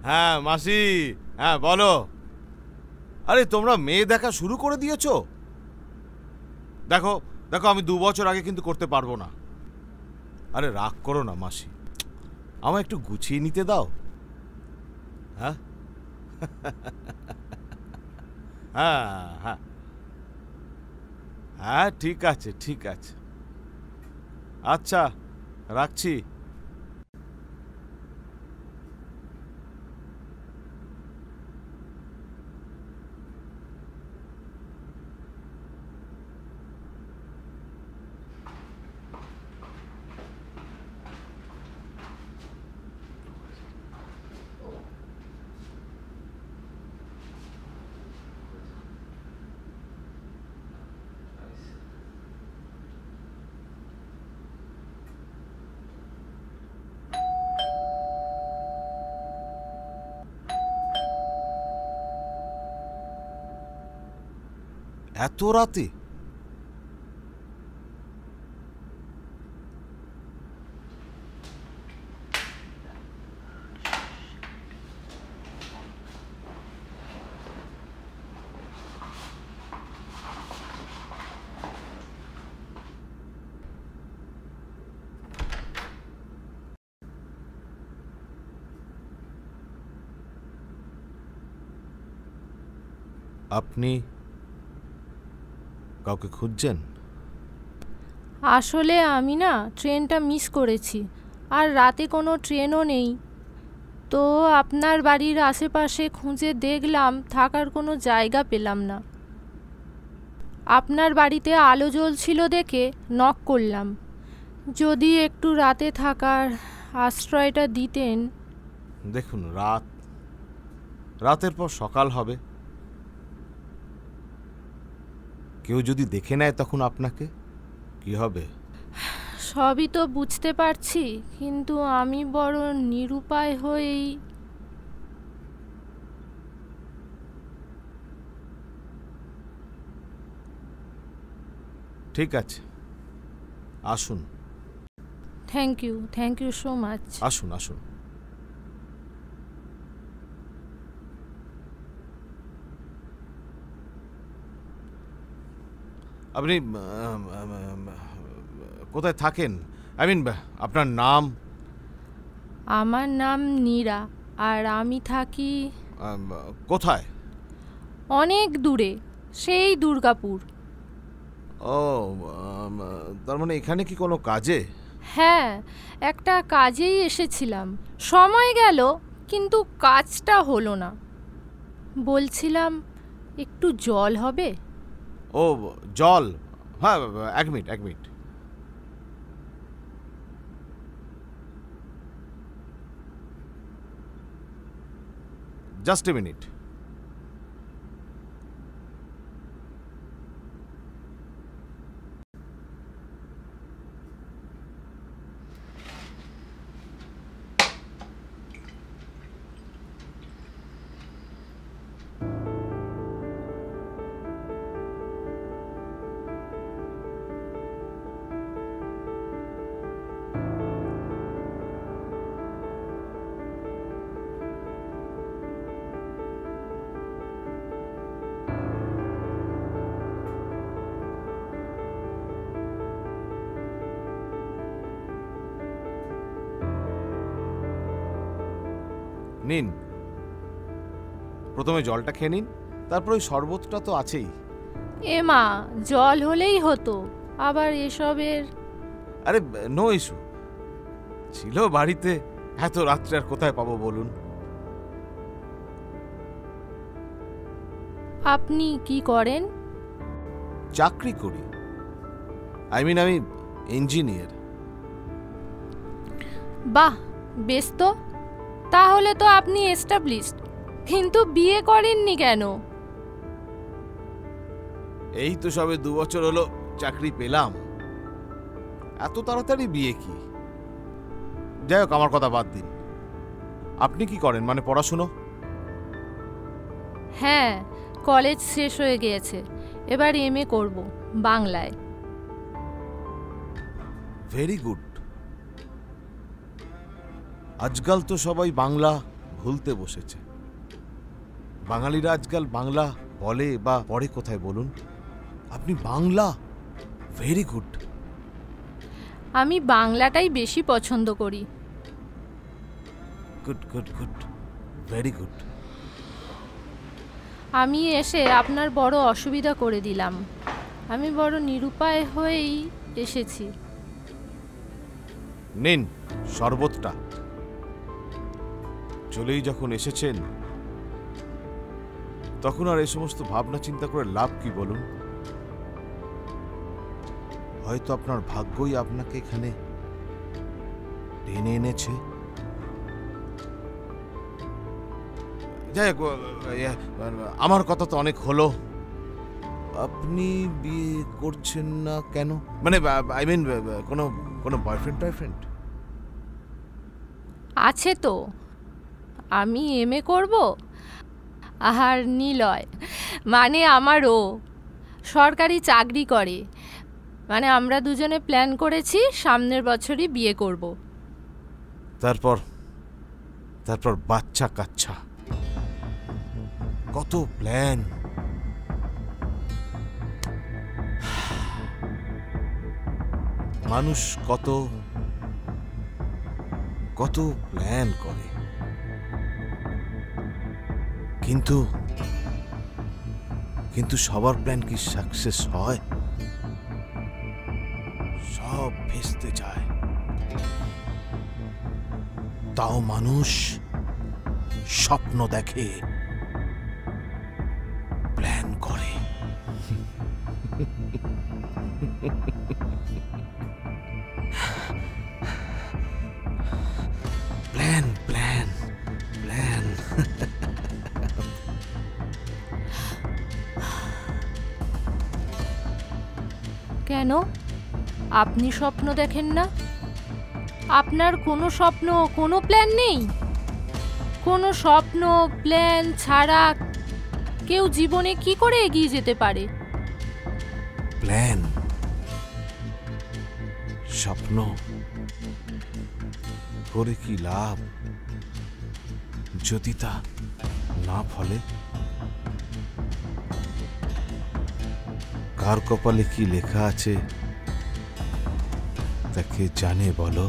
হ্যাঁ মাসি, হ্যাঁ বলো। আরে তোমরা মেয়ে দেখা শুরু করে দিয়েছো? দেখো দেখো, আমি 2 বছর আগে কিন্তু করতে পারবো না। আরে রাগ করো না মাসি, আমায় একটু গুছিয়ে নিতে দাও। হ্যাঁ হ্যাঁ হ্যাঁ হ্যাঁ, ঠিক আছে ঠিক আছে, আচ্ছা রাখছি। এত রাতে? আপনি কাউকে খুঁজছেন? আসলে আমি না ট্রেনটা মিস করেছি, আর রাতে কোনো ট্রেনও নেই। তো আপনার বাড়ির আশেপাশে খুঁজে দেখলাম, থাকার কোনো জায়গা পেলাম না। আপনার বাড়িতে আলো জ্বলছিল দেখে নক করলাম, যদি একটু রাতে থাকার আশ্রয়টা দিতেন। দেখুন, রাতের পর সকাল হবে, কেউ যদি দেখে নেয় তখন আপনাকে কি হবে? সবই তো বুঝতে পারছি, কিন্তু আমি বড় নিরুপায় হয়েই। ঠিক আছে, আসুন। Thank you so much. আসুন আসুন। আপনি কোথায় থাকেন? আই মিন, আপনার নাম? আমার নাম নীরা, আর আমি থাকি কোথায়? অনেক দূরে, সেই দুর্গাপুর। ও, তার মানে এখানে কি কোনো কাজে? হ্যাঁ, একটা কাজেই এসেছিলাম। সময় গেল, কিন্তু কাজটা হলো না। বলছিলাম, একটু জল হবে? ও জল, হ্যাঁ, 1 মিনিট। Just a minute. নিন, প্রথমে জলটা খেয়ে নিন, তারপর ওই শরবতটা তো আছেই। মা, জল হলেই হতো, আবার এসবের। আরে নো ইস্যু, ছিল বাড়িতে, এত রাত্রে আর কোথায় পাবো বলুন? আপনি কি করেন? চাকরি করি। আমি ইঞ্জিনিয়ার। বাহ, বেশ তো। তাহলে তো আপনি এস্টাবলিশড। কিন্তু বিয়ে করেননি কেন? এই তো সবে 2 বছর হলো চাকরি পেলাম, এত তাড়াতাড়ি বিয়ে কি? যাই হোক, আমার কথা বাদ দিন। আপনি কি করেন, মানে পড়াশুনো? হ্যাঁ, কলেজ শেষ হয়ে গিয়েছে, এবার এমএ করব বাংলায়। Very good. আজকাল তো সবাই বাংলা ভুলতে বসেছে। বাঙালিরা আজকাল বাংলা বলে বা পড়ে কোথায় বলুন? আপনি বাংলা, ভেরি গুড। আমি বাংলাটাই বেশি পছন্দ করি। Good good good, very good. আমি এসে আপনার বড় অসুবিধা করে দিলাম। আমি বড় নিরুপায় হয়েই এসেছি। নিন শরবতটা। চলেই যখন এসেছেন, তখন আর এই সমস্ত ভাবনা চিন্তা করে লাভ কি বলুন? হয়তো আপনার ভাগ্যই আপনাকে এখানে টেনে এনেছে। যাই হোক, আমার কথা তো অনেক হলো। আপনি বিয়ে করছেন না কেন? মানে কোনো বয়ফ্রেন্ড টয়ফ্রেন্ড আছে তো। আমি এমএ করব, আর নিলয় মানে আমারও সরকারি চাকরি করে। মানে আমরা দুজনে প্ল্যান করেছি সামনের বছরই বিয়ে করব। তারপর বাচ্চা কাচ্চা, কত প্ল্যান। মানুষ কত কত প্ল্যান করে, কিন্তু সবার প্ল্যান কি সাকসেস হয়? সব ভেস্তে যায়। তাও মানুষ স্বপ্ন দেখে, প্ল্যান করে। Plan plan plan. কেন আপনি স্বপ্ন দেখেন না? আপনার কোনো স্বপ্ন, কোনো প্ল্যান নেই? কোনো স্বপ্ন প্ল্যান ছাড়া কেউ জীবনে কি করে এগিয়ে যেতে পারে? প্ল্যান, স্বপ্ন করে কি লাভ যদি তা না ফলে? কার কপালে কি লেখা আছে তাকে জানে বলো?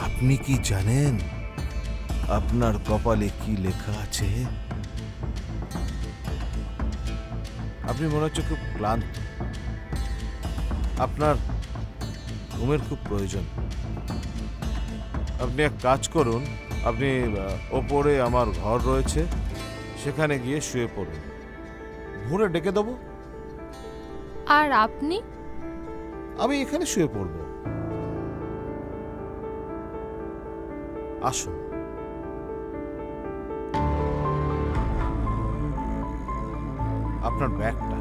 আপনি কি জানেন আপনার কপালে কি লেখা আছে? আপনি মনে হচ্ছে খুব ক্লান্ত, আপনার ঘুমের খুব প্রয়োজন। আপনি এক কাজ করুন, আপনি ওপরে আমার ঘর রয়েছে, সেখানে গিয়ে শুয়ে পড়ুন, ভোরে ডেকে দেবো। আর আপনি? আমি এখানে শুয়ে পড়ব। আসুন। আপনার ব্যাগটা